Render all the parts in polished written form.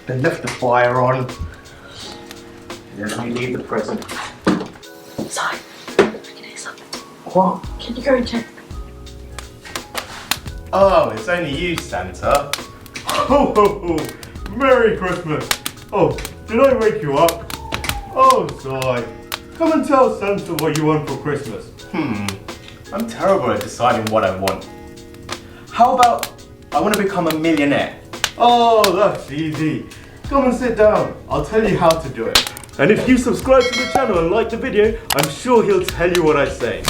They left the fire on. Let me leave the present. Sorry, I can hear something. What? Can you go and check? Oh, it's only you, Santa. Ho ho ho! Merry Christmas! Oh, did I wake you up? Oh, sigh. Come and tell Santa what you want for Christmas. I'm terrible at deciding what I want. How about I want to become a millionaire? Oh, that's easy. Come and sit down. I'll tell you how to do it. And if you subscribe to the channel and like the video, I'm sure he'll tell you what I say.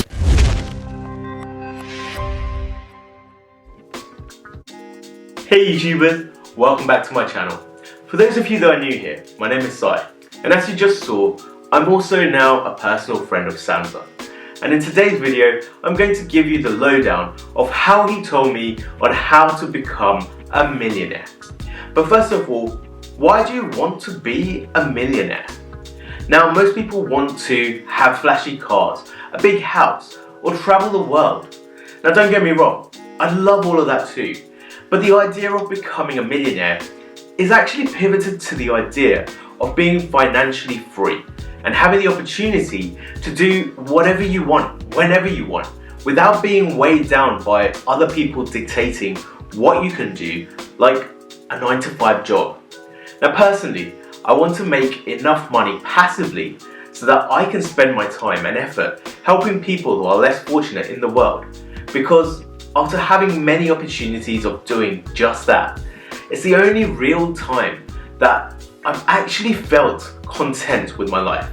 Hey YouTubers, welcome back to my channel. For those of you that are new here, my name is Sai, and as you just saw, I'm also now a personal friend of Santa. And in today's video, I'm going to give you the lowdown of how he told me on how to become a millionaire. But first of all, why do you want to be a millionaire? Now, most people want to have flashy cars, a big house, or travel the world. Now don't get me wrong, I love all of that too. But the idea of becoming a millionaire is actually pivoted to the idea of being financially free and having the opportunity to do whatever you want, whenever you want, without being weighed down by other people dictating what you can do, like a 9-to-5 job. Now personally, I want to make enough money passively so that I can spend my time and effort helping people who are less fortunate in the world, because after having many opportunities of doing just that, it's the only real time that I've actually felt content with my life.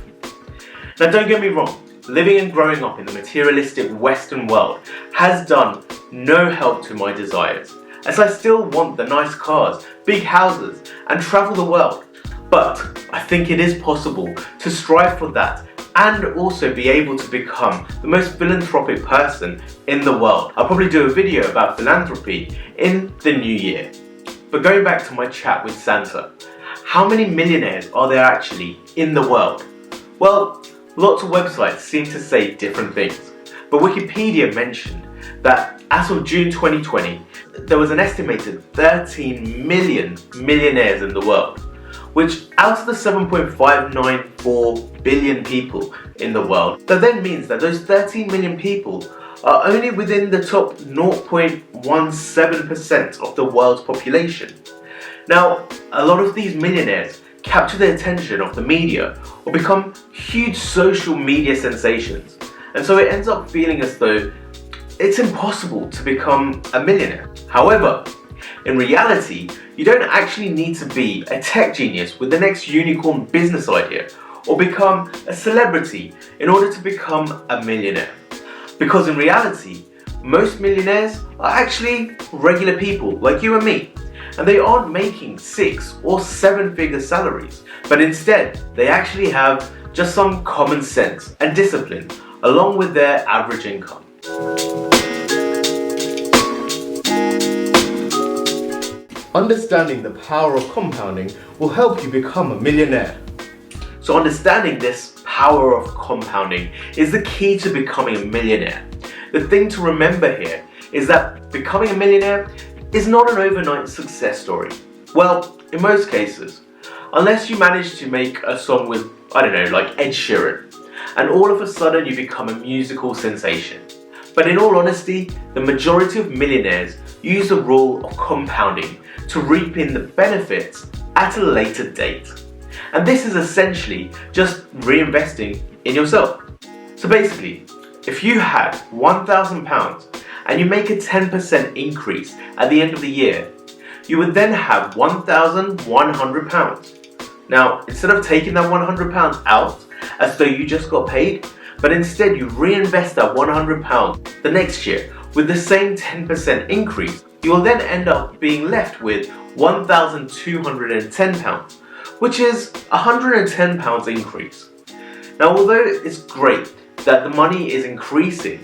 Now don't get me wrong, living and growing up in the materialistic Western world has done no help to my desires, as I still want the nice cars, big houses, and travel the world. But I think it is possible to strive for that and also be able to become the most philanthropic person in the world. I'll probably do a video about philanthropy in the new year. But going back to my chat with Santa, how many millionaires are there actually in the world? Well, lots of websites seem to say different things, but Wikipedia mentioned that as of June 2020, there was an estimated 13 million millionaires in the world, which out of the 7.594 billion people in the world, that then means that those 13 million people are only within the top 0.17% of the world's population. Now, a lot of these millionaires capture the attention of the media or become huge social media sensations, and so it ends up feeling as though it's impossible to become a millionaire. However, in reality, you don't actually need to be a tech genius with the next unicorn business idea or become a celebrity in order to become a millionaire. Because in reality, most millionaires are actually regular people like you and me, and they aren't making 6 or 7-figure salaries, but instead they actually have just some common sense and discipline along with their average income. Understanding the power of compounding will help you become a millionaire. So understanding this power of compounding is the key to becoming a millionaire. The thing to remember here is that becoming a millionaire is not an overnight success story. Well, in most cases, unless you manage to make a song with, I don't know, like Ed Sheeran, and all of a sudden you become a musical sensation. But in all honesty, the majority of millionaires use the rule of compounding to reap in the benefits at a later date. And this is essentially just reinvesting in yourself. So basically, if you had £1,000 and you make a 10% increase at the end of the year, you would then have £1,100. Now, instead of taking that £100 out as though you just got paid, but instead you reinvest that £100 the next year with the same 10% increase, you will then end up being left with £1,210, which is £110 increase. Now, although it's great that the money is increasing,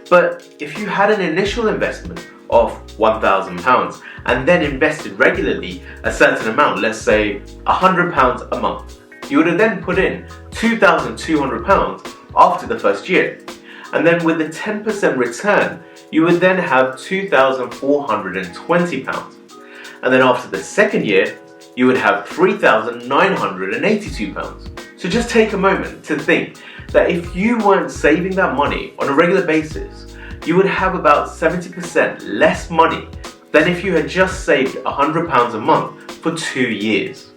but if you had an initial investment of £1,000 and then invested regularly a certain amount, let's say £100 a month, you would have then put in £2,200 after the first year. And then with the 10% return, you would then have £2,420. And then after the second year, you would have £3,982. So just take a moment to think that if you weren't saving that money on a regular basis, you would have about 70% less money than if you had just saved £100 a month for 2 years.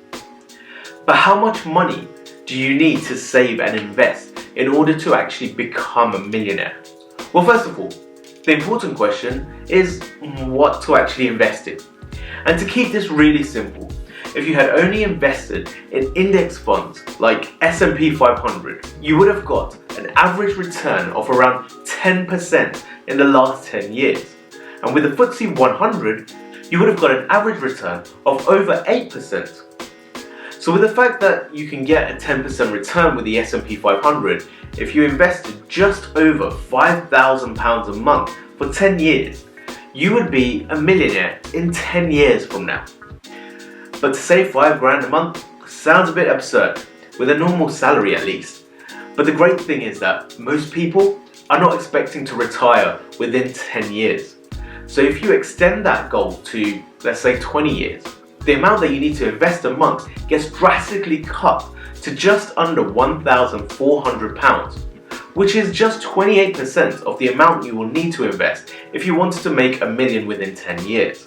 But how much money do you need to save and invest in order to actually become a millionaire? Well, first of all, the important question is what to actually invest in. And to keep this really simple, if you had only invested in index funds like S&P 500, you would have got an average return of around 10% in the last 10 years. And with the FTSE 100, you would have got an average return of over 8%. So with the fact that you can get a 10% return with the S&P 500, if you invested just over £5,000 a month for 10 years, you would be a millionaire in 10 years from now. But to save £5 a month sounds a bit absurd, with a normal salary at least. But the great thing is that most people are not expecting to retire within 10 years. So if you extend that goal to, let's say, 20 years, the amount that you need to invest a month gets drastically cut to just under £1,400, which is just 28% of the amount you will need to invest if you wanted to make $1 million within 10 years.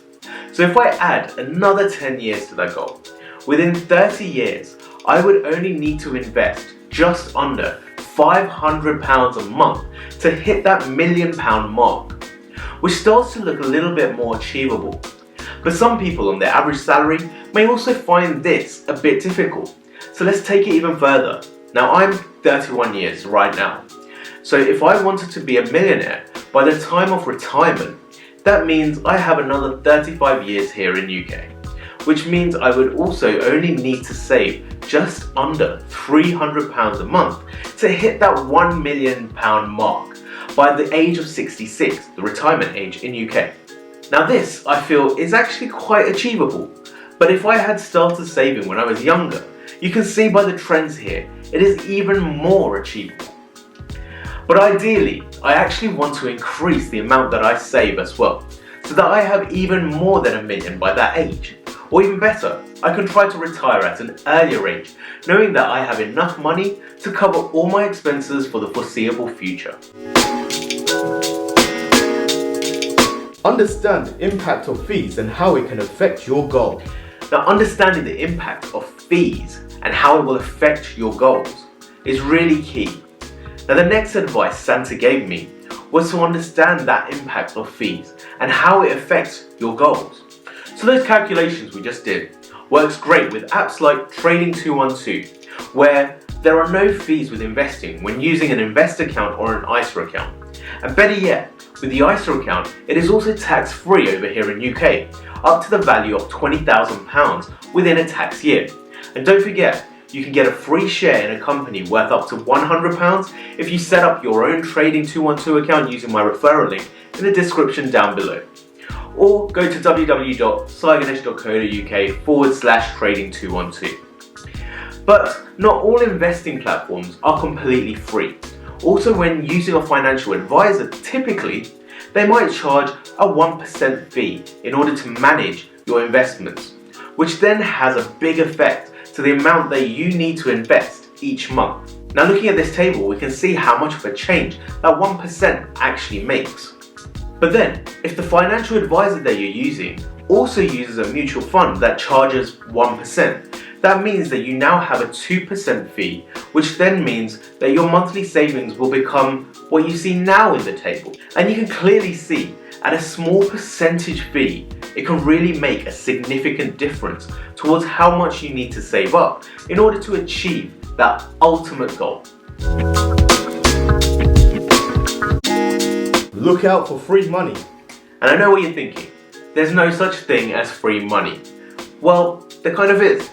So if I add another 10 years to that goal, within 30 years, I would only need to invest just under £500 a month to hit that £1 million mark, which starts to look a little bit more achievable. But some people on their average salary may also find this a bit difficult. So let's take it even further. Now I'm 31 years right now. So if I wanted to be a millionaire by the time of retirement, that means I have another 35 years here in UK, which means I would also only need to save just under £300 a month to hit that £1 million mark by the age of 66, the retirement age in UK. Now this, I feel, is actually quite achievable, but if I had started saving when I was younger, you can see by the trends here, it is even more achievable. But ideally, I actually want to increase the amount that I save as well, so that I have even more than $1 million by that age. Or even better, I can try to retire at an earlier age, knowing that I have enough money to cover all my expenses for the foreseeable future. Understand the impact of fees and how it can affect your goal. Now, understanding the impact of fees and how it will affect your goals is really key. Now, the next advice Santa gave me was to understand that impact of fees and how it affects your goals. So those calculations we just did works great with apps like Trading 212, where there are no fees with investing when using an Invest account or an ISA account. And better yet, with the ISA account, it is also tax-free over here in UK, up to the value of £20,000 within a tax year. And don't forget, you can get a free share in a company worth up to £100 if you set up your own Trading 212 account using my referral link in the description down below. Or go to www.ganesh.co.uk/trading212. But not all investing platforms are completely free. Also, when using a financial advisor, typically, they might charge a 1% fee in order to manage your investments, which then has a big effect to the amount that you need to invest each month. Now, looking at this table, we can see how much of a change that 1% actually makes. But then, if the financial advisor that you're using also uses a mutual fund that charges 1%, that means that you now have a 2% fee, which then means that your monthly savings will become what you see now in the table. And you can clearly see at a small percentage fee, it can really make a significant difference towards how much you need to save up in order to achieve that ultimate goal. Look out for free money. And I know what you're thinking. There's no such thing as free money. Well, there kind of is.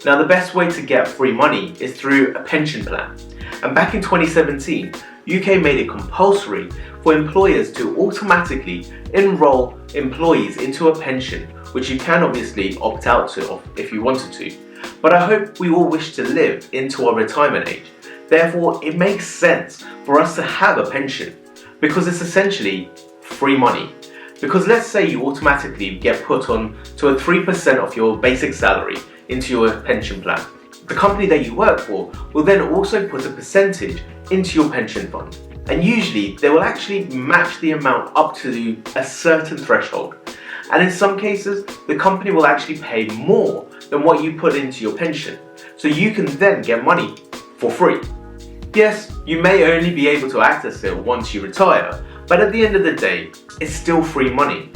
Now, the best way to get free money is through a pension plan. And back in 2017, UK made it compulsory for employers to automatically enroll employees into a pension, which you can obviously opt out to if you wanted to. But I hope we all wish to live into our retirement age. Therefore, it makes sense for us to have a pension because it's essentially free money. Because let's say you automatically get put on to a 3% of your basic salary into your pension plan. The company that you work for will then also put a percentage into your pension fund. And usually they will actually match the amount up to a certain threshold. And in some cases, the company will actually pay more than what you put into your pension. So you can then get money for free. Yes, you may only be able to access it once you retire, but at the end of the day, it's still free money.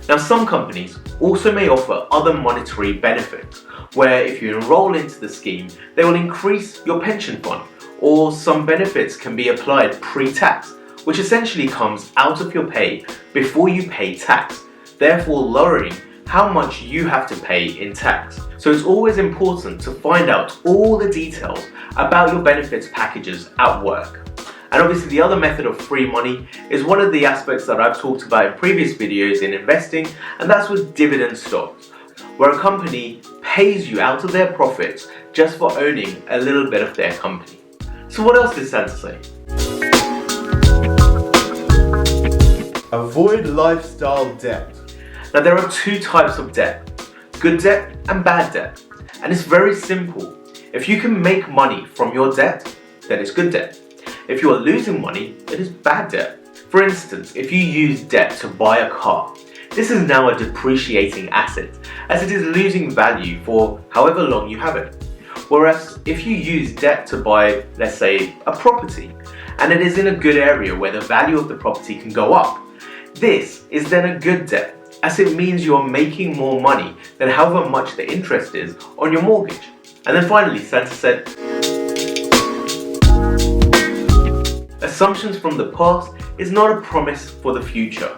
Now, some companies also may offer other monetary benefits, where if you enroll into the scheme, they will increase your pension fund, or some benefits can be applied pre-tax, which essentially comes out of your pay before you pay tax, therefore lowering how much you have to pay in tax. So it's always important to find out all the details about your benefits packages at work. And obviously the other method of free money is one of the aspects that I've talked about in previous videos in investing, and that's with dividend stocks, where a company pays you out of their profits just for owning a little bit of their company. So what else did Santa say? Avoid lifestyle debt. Now there are two types of debt, good debt and bad debt. And it's very simple. If you can make money from your debt, then it's good debt. If you are losing money, it is bad debt. For instance, if you use debt to buy a car, this is now a depreciating asset, as it is losing value for however long you have it. Whereas if you use debt to buy, let's say, a property, and it is in a good area where the value of the property can go up, this is then a good debt, as it means you are making more money than however much the interest is on your mortgage. And then finally, Santa said, assumptions from the past is not a promise for the future,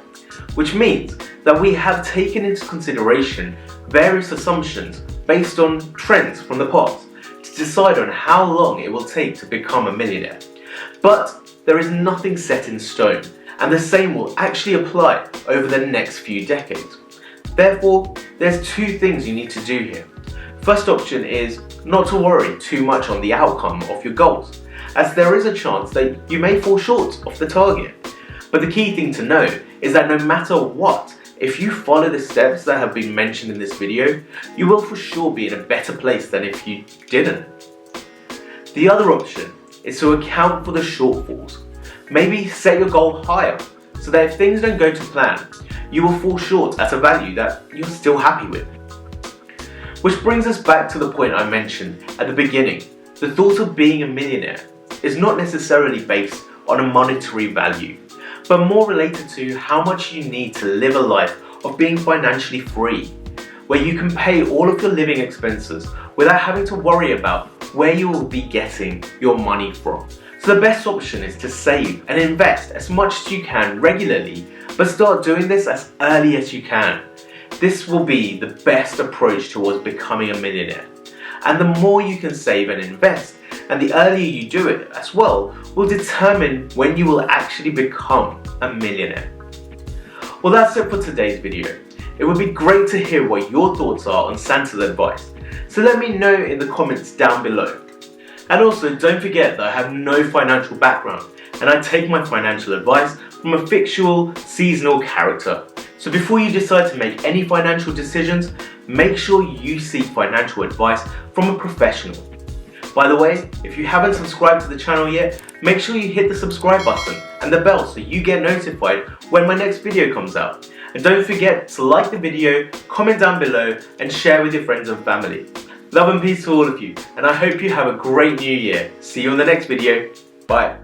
which means that we have taken into consideration various assumptions based on trends from the past to decide on how long it will take to become a millionaire. But there is nothing set in stone, and the same will actually apply over the next few decades. Therefore, there's two things you need to do here. First option is not to worry too much on the outcome of your goals, as there is a chance that you may fall short of the target. But the key thing to know is that no matter what, if you follow the steps that have been mentioned in this video, you will for sure be in a better place than if you didn't. The other option is to account for the shortfalls. Maybe set your goal higher, so that if things don't go to plan, you will fall short at a value that you're still happy with. Which brings us back to the point I mentioned at the beginning. The thought of being a millionaire is not necessarily based on a monetary value, but more related to how much you need to live a life of being financially free, where you can pay all of your living expenses without having to worry about where you will be getting your money from. So the best option is to save and invest as much as you can regularly, but start doing this as early as you can. This will be the best approach towards becoming a millionaire. And the more you can save and invest, and the earlier you do it as well, will determine when you will actually become a millionaire. Well, that's it for today's video. It would be great to hear what your thoughts are on Santa's advice, so let me know in the comments down below. And also, don't forget that I have no financial background, and I take my financial advice from a fictional, seasonal character. So before you decide to make any financial decisions, make sure you seek financial advice from a professional. By the way, if you haven't subscribed to the channel yet, make sure you hit the subscribe button and the bell so you get notified when my next video comes out. And don't forget to like the video, comment down below, and share with your friends and family. Love and peace to all of you, and I hope you have a great new year. See you on the next video. Bye.